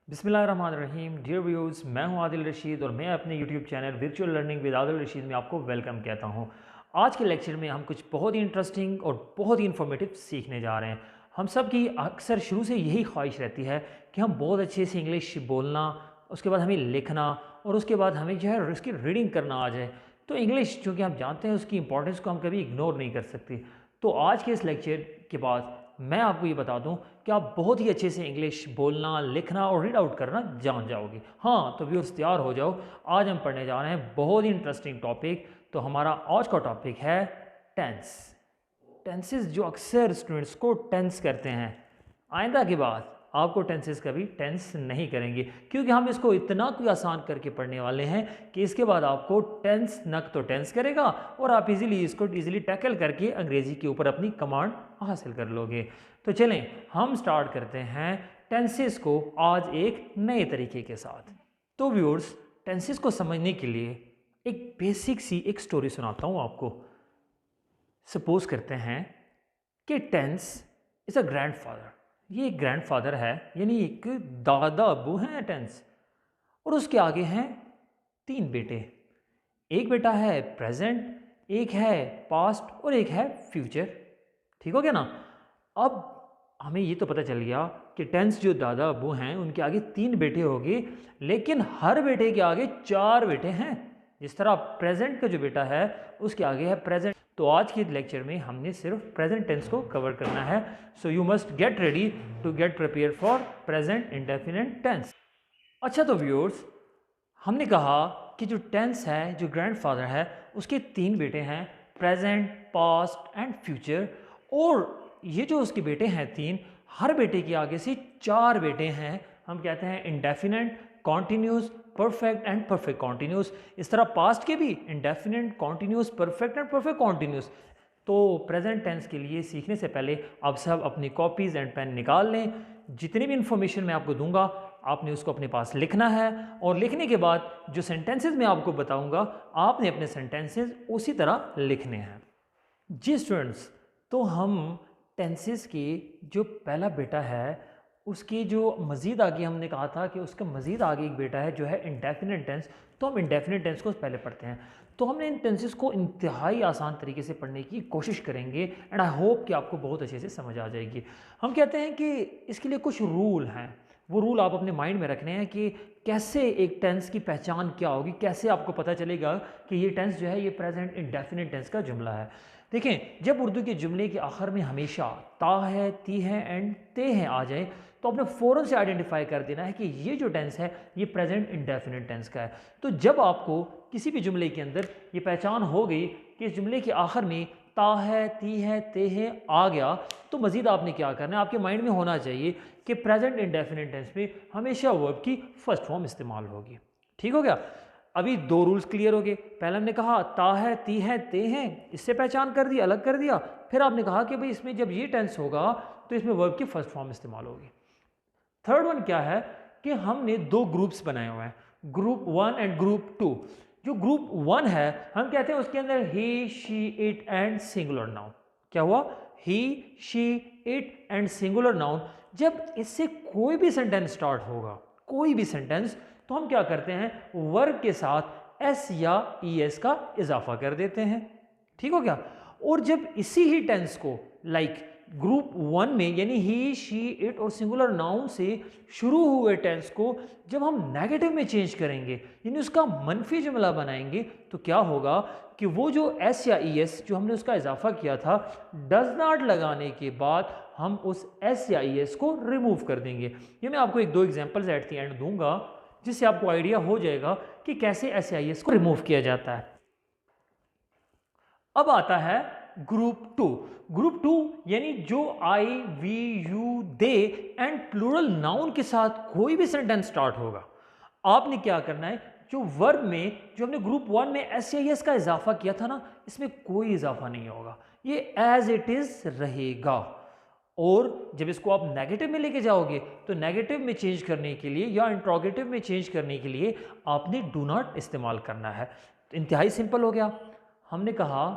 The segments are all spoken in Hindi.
बिस्मिल्लाहिर्रहमानिर्रहीम। डियर व्यूअर्स, मैं हूं आदिल रशीद और मैं अपने YouTube channel virtual learning with Adil Rashid में आपको वेलकम कहता हूं। आज के लेक्चर में हम कुछ बहुत ही इंटरेस्टिंग और बहुत ही इन्फॉर्मेटिव सीखने जा रहे हैं। हम सब की अक्सर शुरू से यही ख्वाहिश रहती है कि हम बहुत अच्छे से इंग्लिश बोलना, उसके बाद हमें लिखना और उसके बाद हमें जो है उसकी रीडिंग करना आ जाए। तो इंग्लिश चूँकि हम जानते हैं उसकी इंपॉर्टेंस को हम कभी इग्नोर नहीं कर सकते। तो आज के इस लेक्चर के बाद मैं आपको ये बता दूं कि आप बहुत ही अच्छे से इंग्लिश बोलना, लिखना और रीड आउट करना जान जाओगे। हाँ, तो व्यूअर्स तैयार हो जाओ। आज हम पढ़ने जा रहे हैं बहुत ही इंटरेस्टिंग टॉपिक। तो हमारा आज का टॉपिक है टेंस। टेंसेस जो अक्सर स्टूडेंट्स को टेंस करते हैं, आइंदा के बाद आपको टेंसेस कभी टेंस नहीं करेंगे, क्योंकि हम इसको इतना कोई आसान करके पढ़ने वाले हैं कि इसके बाद आपको टेंस नक तो टेंस करेगा और आप इजीली इसको इजीली टैकल करके अंग्रेजी के ऊपर अपनी कमांड हासिल कर लोगे। तो चलें हम स्टार्ट करते हैं टेंसेस को आज एक नए तरीके के साथ। तो व्यूअर्स, टेंसेस को समझने के लिए एक बेसिक सी एक स्टोरी सुनाता हूँ आपको। सपोज करते हैं कि टेंस इज़ अ ग्रैंडफादर। ये एक ग्रैंडफादर है, यानी एक दादा अब्बू हैं टेंस, और उसके आगे हैं तीन बेटे। एक बेटा है प्रेजेंट, एक है पास्ट और एक है फ्यूचर। ठीक हो गया ना। अब हमें ये तो पता चल गया कि टेंस जो दादा अब्बू हैं उनके आगे तीन बेटे होंगे, लेकिन हर बेटे के आगे चार बेटे हैं। जिस तरह प्रेजेंट का जो बेटा है उसके आगे है प्रेजेंट। तो आज के लेक्चर में हमने सिर्फ प्रेजेंट टेंस को कवर करना है। So you must get ready to get prepare for present indefinite tense. अच्छा, तो व्यूअर्स, हमने कहा कि जो टेंस है, जो ग्रैंडफादर है, उसके तीन बेटे हैं, प्रेजेंट, पास्ट एंड फ्यूचर। और ये जो उसके बेटे हैं तीन, हर बेटे के आगे से चार बेटे हैं। हम कहते हैं indefinite, continuous, perfect and perfect continuous. इस तरह पास्ट के भी indefinite, continuous, perfect and perfect continuous. तो प्रेजेंट टेंस के लिए सीखने से पहले आप सब अपनी कॉपीज़ एंड पेन निकाल लें। जितनी भी इंफॉर्मेशन मैं आपको दूंगा आपने उसको अपने पास लिखना है, और लिखने के बाद जो सेंटेंसेस मैं आपको बताऊंगा आपने अपने सेंटेंसेस उसी तरह लिखने हैं। जी स्टूडेंट्स, तो हम टेंसेस की जो पहला बेटा है उसकी जो मज़ीद आगे हमने कहा था कि उसका मज़ीद आगे एक बेटा है जो है इंडेफिनिट टेंस। तो हम इंडेफिनिट टेंस को पहले पढ़ते हैं। तो हमने इन टेंसेस को इंतहाई आसान तरीके से पढ़ने की कोशिश करेंगे एंड आई होप कि आपको बहुत अच्छे से समझ आ जाएगी। हम कहते हैं कि इसके लिए कुछ रूल हैं। वो रूल आप अपने माइंड में रखने हैं कि कैसे एक टेंस की पहचान क्या होगी, कैसे आपको पता चलेगा कि ये टेंस जो है ये प्रेजेंट इंडेफिनिट टेंस का जुमला है। देखें, जब उर्दू के जुमले के आखिर में हमेशा ता है, ती है एंड ते हैं आ जाए तो आपने फ़ौरन से आइडेंटिफाई कर देना है कि ये जो टेंस है ये प्रेजेंट इंडेफिनिट टेंस का है। तो जब आपको किसी भी जुमले के अंदर ये पहचान हो गई कि इस जुमले के आखिर में ता है, ती है, ते है आ गया, तो मज़ीद आपने क्या करना है, आपके माइंड में होना चाहिए कि प्रेजेंट इंडेफिनिट टेंस में हमेशा वर्ब की फर्स्ट फॉर्म इस्तेमाल होगी। ठीक हो गया। अभी दो रूल्स क्लियर हो गए। पहले हमने कहा ता है, ती है, ते हैं, इससे पहचान कर दी, अलग कर दिया। फिर आपने कहा कि भाई इसमें जब ये टेंस होगा तो इसमें वर्ब की फर्स्ट फॉर्म इस्तेमाल होगी। थर्ड वन क्या है कि हमने दो ग्रुप्स बनाए हुए हैं, group one and group two. जो ग्रुप वन है हम कहते हैं उसके अंदर he, she, it and singular noun. क्या हुआ? He, she, it and singular noun. जब इससे कोई भी सेंटेंस स्टार्ट होगा, कोई भी सेंटेंस, तो हम क्या करते हैं, वर्ब के साथ एस या ई एस का इजाफा कर देते हैं। ठीक हो गया। और जब इसी ही टेंस को लाइक ग्रुप वन में यानी ही, शी, इट और सिंगुलर नाउन से शुरू हुए टेंस को जब हम नेगेटिव में चेंज करेंगे, यानी उसका मनफी जुमला बनाएंगे, तो क्या होगा कि वो जो एस या ई एस जो हमने उसका इजाफा किया था, डज नॉट लगाने के बाद हम उस एस या ई एस को रिमूव कर देंगे। ये मैं आपको एक दो एग्जांपल्स एट द एंड दूंगा जिससे आपको आइडिया हो जाएगा कि कैसे एस या ई एस को रिमूव किया जाता है। अब आता है ग्रुप टू। ग्रुप टू यानी जो I, we, you, they and plural noun के साथ कोई भी सेंटेंस स्टार्ट होगा, आपने क्या करना है, जो वर्ब में जो हमने ग्रुप वन में एस या एस का इजाफा किया था ना, इसमें कोई इजाफा नहीं होगा, ये एज इट इज रहेगा। और जब इसको आप नेगेटिव में लेके जाओगे तो नेगेटिव में चेंज करने के लिए या इंट्रोगेटिव में चेंज करने के लिए आपने डू नॉट इस्तेमाल करना है। तो इंतहाई सिंपल हो गया। हमने कहा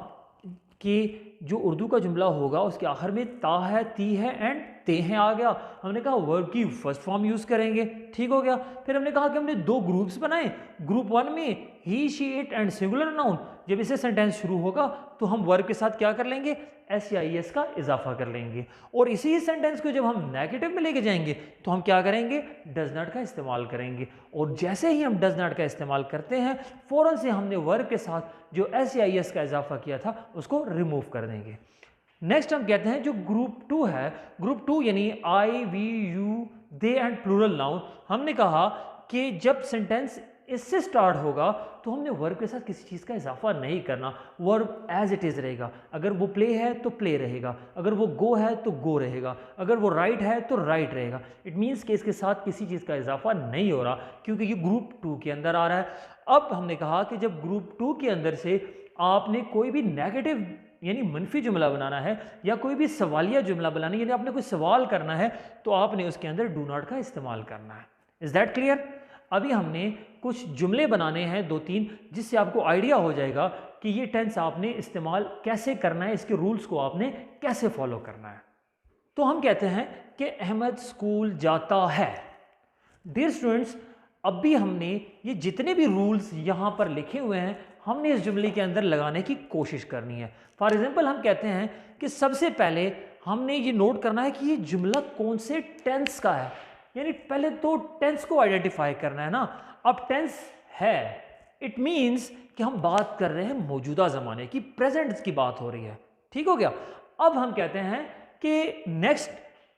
कि जो उर्दू का जुमला होगा उसके आखिर में ता है, ती है एंड ते हैं आ गया। हमने कहा वर्ब की फर्स्ट फॉर्म यूज़ करेंगे, ठीक हो गया। फिर हमने कहा कि हमने दो ग्रुप्स बनाए, ग्रुप वन में he, she, it and singular noun. जब इससे सेंटेंस शुरू होगा तो हम वर्ब के साथ क्या कर लेंगे, एस या ई एस का इजाफा कर लेंगे। और इसी सेंटेंस को जब हम नेगेटिव में लेके जाएंगे तो हम क्या करेंगे, डज नॉट का इस्तेमाल करेंगे। और जैसे ही हम डज नॉट का इस्तेमाल करते हैं फ़ौरन से हमने वर्ब के साथ जो एस या ई एस का इजाफा किया था उसको रिमूव कर देंगे। नेक्स्ट हम कहते हैं जो ग्रुप टू है, ग्रुप टू यानी I, we, you, they and plural noun. हमने कहा कि जब सेंटेंस इससे स्टार्ट होगा तो हमने वर्ब के साथ किसी चीज़ का इजाफा नहीं करना, वर्ब एज इट इज़ रहेगा। अगर वो प्ले है तो प्ले रहेगा, अगर वो गो है तो गो रहेगा, अगर वो राइट है तो राइट रहेगा। इट मीन्स कि इसके साथ किसी चीज़ का इजाफा नहीं हो रहा क्योंकि ये ग्रुप टू के अंदर आ रहा है। अब हमने कहा कि जब ग्रुप टू के अंदर से आपने कोई भी नेगेटिव यानी मनफी जुमला बनाना है या कोई भी सवालिया जुमला बनाना है, यानी आपने कोई सवाल करना है तो आपने उसके अंदर डू नॉट का इस्तेमाल करना है। Is that clear? अभी हमने कुछ जुमले बनाने हैं दो तीन, जिससे आपको आइडिया हो जाएगा कि ये टेंस आपने इस्तेमाल कैसे करना है, इसके रूल्स को आपने कैसे फॉलो करना है। तो हम कहते हैं कि अहमद स्कूल जाता है। डियर स्टूडेंट्स, अब भी हमने ये जितने भी रूल्स यहाँ पर लिखे हुए हैं हमने इस जुमले के अंदर लगाने की कोशिश करनी है। फॉर एग्जाम्पल हम कहते हैं कि सबसे पहले हमने ये नोट करना है कि ये जुमला कौन से टेंस का है, यानी पहले तो टेंस को आइडेंटिफाई करना है ना। अब टेंस है, इट मीन्स कि हम बात कर रहे हैं मौजूदा ज़माने की, प्रेजेंट की बात हो रही है, ठीक हो गया। अब हम कहते हैं कि नेक्स्ट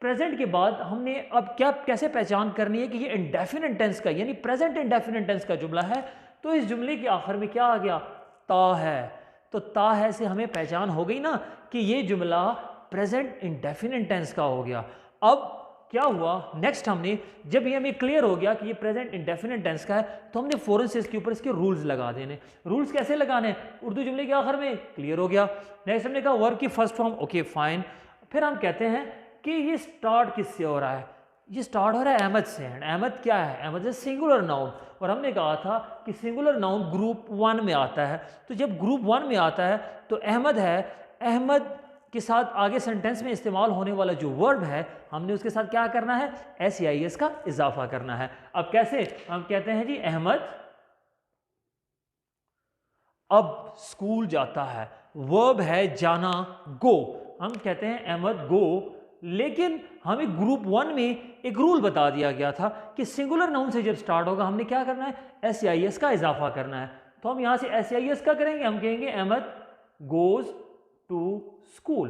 प्रेजेंट के बाद हमने अब क्या कैसे पहचान करनी है कि ये इंडेफिनिट टेंस का यानी प्रेजेंट इंडेफिनिट टेंस का जुमला है। तो इस जुमले के आखिर में क्या आ गया, ता है। तो ता है से हमें पहचान हो गई ना कि ये जुमला प्रेजेंट इंडेफिनिट टेंस का हो गया। अब क्या हुआ, नेक्स्ट हमने जब ये हमें क्लियर हो गया कि ये प्रेजेंट इंडेफिनिट टेंस का है तो हमने फौरन से इसके ऊपर इसके रूल्स लगा देने। रूल्स कैसे लगाने, उर्दू जुमले के आखिर में क्लियर हो गया। नेक्स्ट हमने कहा वर्ब की फर्स्ट फॉर्म, ओके फाइन। फिर हम कहते हैं कि ये स्टार्ट किससे हो रहा है, ये स्टार्ट हो रहा है अहमद से। अहमद क्या है, अहमद इज सिंगुलर नाउन। और हमने कहा था कि सिंगुलर नाउन ग्रुप वन में आता है। तो जब ग्रुप वन में आता है तो अहमद है, अहमद के साथ आगे सेंटेंस में इस्तेमाल होने वाला जो वर्ब है हमने उसके साथ क्या करना है, एस या ई एस का इजाफा करना है। अब कैसे, हम कहते हैं जी अहमद अब स्कूल जाता है, वर्ब है जाना, गो। हम कहते हैं अहमद गो, लेकिन हमें ग्रुप वन में एक रूल बता दिया गया था कि सिंगुलर नाउन से जब स्टार्ट होगा हमने क्या करना है, एस या ई एस का इजाफा करना है। तो हम यहां से एस या ई एस का करेंगे, हम कहेंगे Ahmad goes to school.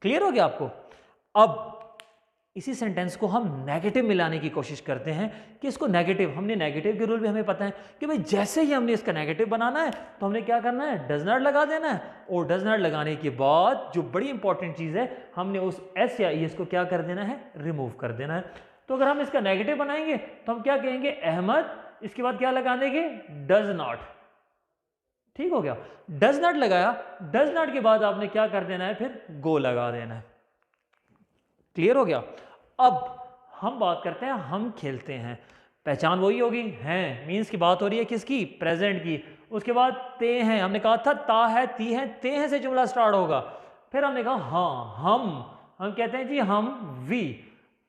Clear हो गया आपको? अब इसी सेंटेंस को हम नेगेटिव में लाने की कोशिश करते हैं कि इसको नेगेटिव, हमने नेगेटिव के रूल भी हमें पता है कि भाई जैसे ही हमने इसका नेगेटिव बनाना है तो हमने क्या करना है, डज नॉट लगा देना है। और डज नॉट लगाने के बाद जो बड़ी इंपॉर्टेंट चीज़ है हमने उस एस या ई एस को क्या कर देना है, रिमूव कर देना है। तो अगर हम इसका नेगेटिव बनाएंगे तो हम क्या कहेंगे, अहमद, इसके बाद क्या लगा देंगे, डज नॉट। ठीक हो गया, डज नॉट लगाया, डज नॉट के बाद आपने क्या कर देना है, फिर गो लगा देना है। क्लियर हो गया? अब हम बात करते हैं हम खेलते हैं। पहचान वही होगी, हैं मीन्स की बात हो रही है किसकी, प्रेजेंट की। उसके बाद ते हैं, हमने कहा था ता है, ती है, ते हैं से जुमला स्टार्ट होगा। फिर हमने कहा हाँ हम कहते हैं जी हम, वी।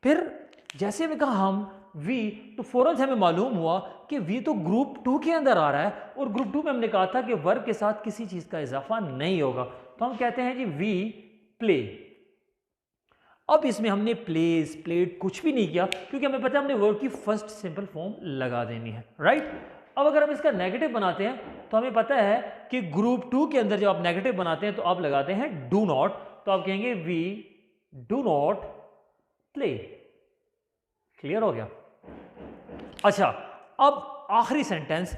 फिर जैसे हमने कहा हम वी तो फौरन से हमें मालूम हुआ कि वी तो ग्रुप टू के अंदर आ रहा है और ग्रुप टू में हमने कहा था कि वर्ब के साथ किसी चीज का इजाफा नहीं होगा। तो हम कहते हैं जी वी प्ले। अब इसमें हमने प्लेस, प्लेड कुछ भी नहीं किया क्योंकि हमें पता है हमने वर्ब की फर्स्ट सिंपल फॉर्म लगा देनी है, राइट। अब अगर हम इसका नेगेटिव बनाते हैं तो हमें पता है कि ग्रुप टू के अंदर जब आप नेगेटिव बनाते हैं तो आप लगाते हैं डू नॉट। तो आप कहेंगे we do not play. Clear हो गया? अच्छा, अब आखिरी सेंटेंस,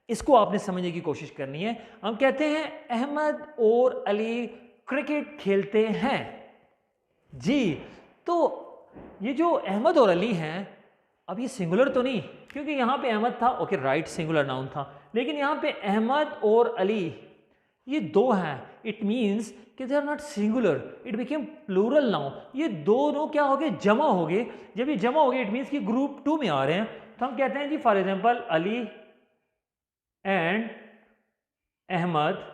इसको आपने समझने की कोशिश करनी है। हम कहते हैं अहमद और अली क्रिकेट खेलते हैं। जी, तो ये जो अहमद और अली हैं, अब ये सिंगुलर तो नहीं क्योंकि यहाँ पे अहमद था, ओके राइट, सिंगुलर नाउन था, लेकिन यहाँ पे अहमद और अली ये दो हैं। इट मीन्स कि they are not singular, it became plural noun. ये दोनों क्या हो गए, जमा हो गए। जब ये जमा हो गए इट मीन्स कि ग्रुप टू में आ रहे हैं। तो हम कहते हैं जी for example Ali and Ahmad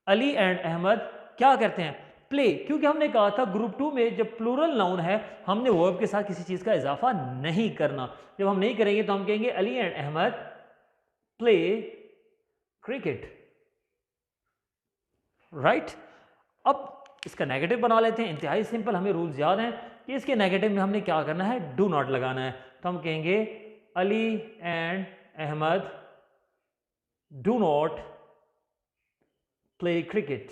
Ali and Ahmad क्या करते हैं, प्ले, क्योंकि हमने कहा था ग्रुप 2 में जब प्लूरल नाउन है हमने वर्ब के साथ किसी चीज़ का इजाफा नहीं करना। जब हम नहीं करेंगे तो हम कहेंगे Ali and Ahmad play cricket, right. अब इसका नेगेटिव बना लेते हैं, इंतहाई सिंपल, हमें रूल्स याद हैं कि इसके नेगेटिव में हमने क्या करना है, डू नॉट लगाना है। तो हम कहेंगे Ali and Ahmad do not play cricket.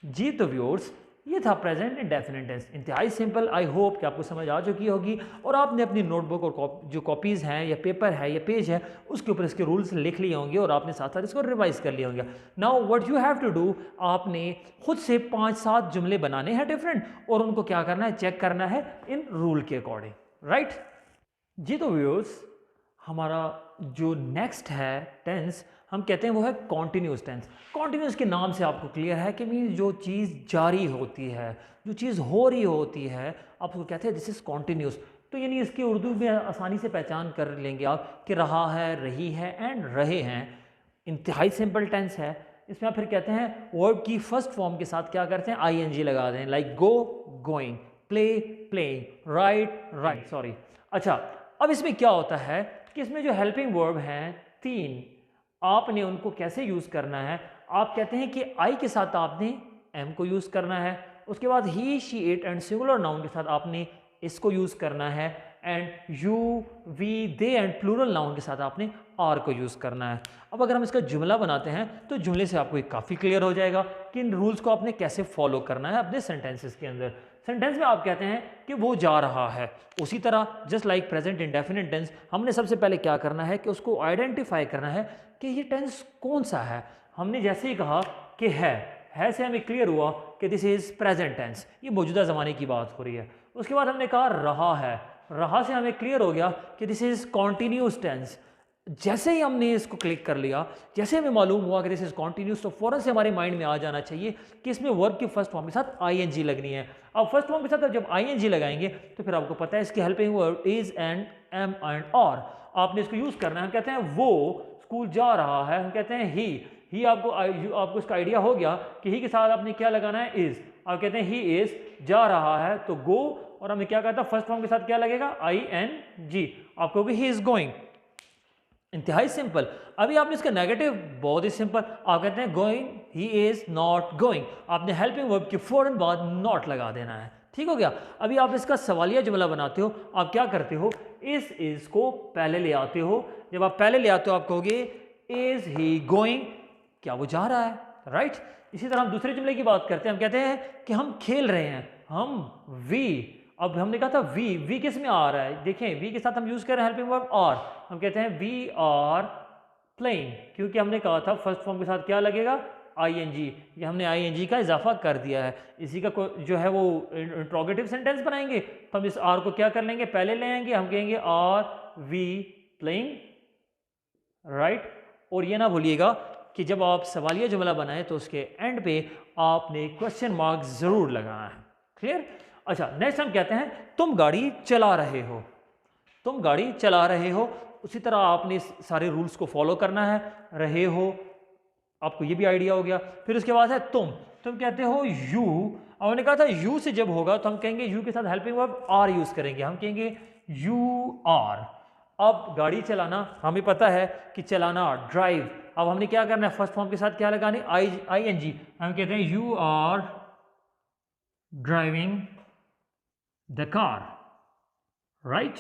जी तो व्यूअर्स, ये था प्रेजेंट इंडेफिनिट टेंस, इंतहाई सिंपल। आई होप कि आपको समझ आ चुकी होगी और आपने अपनी नोटबुक और जो कॉपीज़ हैं या पेपर है या पेज है उसके ऊपर इसके रूल्स लिख लिए होंगे और आपने साथ साथ इसको रिवाइज कर लिए होंगे। Now what you have to do, आपने खुद से 5-7 जुमले बनाने हैं डिफरेंट और उनको क्या करना है, चेक करना है इन रूल के अकॉर्डिंग, राइट। जी तो व्यूअर्स, हमारा जो नेक्स्ट है टेंस हम कहते हैं वो है कॉन्टीन्यूस टेंस। कॉन्टीन्यूस के नाम से आपको क्लियर है कि मीन जो चीज़ जारी होती है, जो चीज़ हो रही होती है, आप उसको कहते हैं दिस इज़ कॉन्टीन्यूस। तो यानी इसकी उर्दू में आसानी से पहचान कर लेंगे आप कि रहा है, रही है एंड रहे हैं। इंतहाई सिंपल टेंस है। इसमें आप फिर कहते हैं वर्ब की फर्स्ट फॉर्म के साथ क्या करते हैं, आईएनजी लगा दें, like go going, play playing, right right, sorry. अच्छा, अब इसमें क्या होता है कि इसमें जो हेल्पिंग वर्ब हैं 3, आपने उनको कैसे यूज़ करना है। आप कहते हैं कि आई के साथ आपने एम को यूज़ करना है, उसके बाद he she it and singular noun के साथ आपने इसको यूज़ करना है, and you we they and plural noun के साथ आपने आर को यूज़ करना है। अब अगर हम इसका जुमला बनाते हैं तो जुमले से आपको काफ़ी क्लियर हो जाएगा कि इन रूल्स को आपने कैसे फॉलो करना है अपने सेंटेंसेस के अंदर। सेंटेंस में आप कहते हैं कि वो जा रहा है, उसी तरह just like present indefinite tense हमने सबसे पहले क्या करना है कि उसको आइडेंटिफाई करना है कि ये टेंस कौन सा है। हमने जैसे ही कहा कि है से हमें क्लियर हुआ कि दिस इज़ प्रेजेंट टेंस, ये मौजूदा ज़माने की बात हो रही है। उसके बाद हमने कहा रहा है, रहा से हमें क्लियर हो गया कि दिस इज़ कॉन्टीन्यूस टेंस। जैसे ही हमने इसको क्लिक कर लिया, जैसे हमें मालूम हुआ कि दिस इज कॉन्टिन्यूस, तो फौरन से हमारे माइंड में आ जाना चाहिए कि इसमें वर्ब की फर्स्ट फॉर्म के साथ आईएनजी लगनी है। अब फर्स्ट फॉर्म के साथ जब आईएनजी लगाएंगे तो फिर आपको पता है इसकी helping verb is and am and और आपने इसको यूज करना है। हम कहते हैं वो स्कूल जा रहा है, हम कहते हैं ही आपको इसका आइडिया हो गया कि ही के साथ आपने क्या लगाना है, इज। आप कहते हैं ही इज जा रहा है तो गो, और हमने क्या कहा था फर्स्ट फॉर्म के साथ क्या लगेगा, आई एन जी। आप कहोगे ही इज गोइंग, इंतहाई सिंपल। अभी आपने इसका नेगेटिव बहुत ही सिंपल, आप कहते हैं going, he is not going, आपने हेल्पिंग वर्ब के फौरन बाद नॉट लगा देना है, ठीक हो गया। अभी आप इसका सवालिया जुमला बनाते हो, आप क्या करते हो, इज को पहले ले आते हो। जब आप पहले ले आते हो आप कहोगे इज ही गोइंग, क्या वो जा रहा है, राइट। इसी तरह हम दूसरे जुमले की बात करते हैं, हम कहते हैं कि हम खेल रहे हैं, हम वी। अब हमने कहा था वी किस में आ रहा है, देखें वी के साथ हम यूज कर रहे हैं हेल्पिंग वर्ब आर। हम कहते हैं वी आर प्लेइंग, क्योंकि हमने कहा था फर्स्ट फॉर्म के साथ क्या लगेगा, आईएनजी। ये हमने आईएनजी का इजाफा कर दिया है। इसी का जो है वो इंट्रोगेटिव सेंटेंस बनाएंगे तो हम इस आर को क्या कर लेंगे, पहले ले आएंगे, हम कहेंगे आर वी प्लेइंग, राइट। और ये ना भूलिएगा कि जब आप सवालिया जुमला बनाएं तो उसके एंड पे आपने क्वेश्चन मार्क जरूर लगाना है, क्लियर। अच्छा, नेक्स्ट हम कहते हैं तुम गाड़ी चला रहे हो, तुम गाड़ी चला रहे हो। उसी तरह आपने सारे रूल्स को फॉलो करना है, रहे हो, आपको ये भी आइडिया हो गया। फिर उसके बाद है तुम कहते हो यू। अब हमने कहा था यू से जब होगा तो हम कहेंगे यू के साथ हेल्पिंग वर्ब आर यूज करेंगे, हम कहेंगे यू आर। अब गाड़ी चलाना हमें पता है कि चलाना ड्राइव। अब हमने क्या करना है, फर्स्ट फॉर्म के साथ क्या लगाने, आई एन जी। हम कहते हैं you are driving the car, right.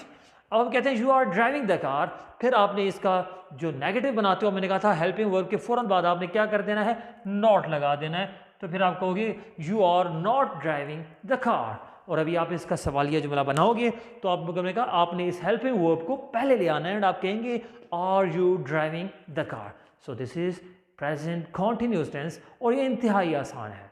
अब हम कहते हैं you are driving the car. फिर आपने इसका जो नेगेटिव बनाते हो, मैंने कहा था हेल्पिंग वर्ब के फौरन बाद आपने क्या कर देना है, नॉट लगा देना है। तो फिर आप कहोगे you are not driving the car. और अभी आप इसका सवालिया जुमला बनाओगे तो आपने कहा आपने इस हेल्पिंग वर्ब को पहले ले आना है एंड आप कहेंगे are you driving the car. So this is present continuous tense और ये इंतहाई आसान है।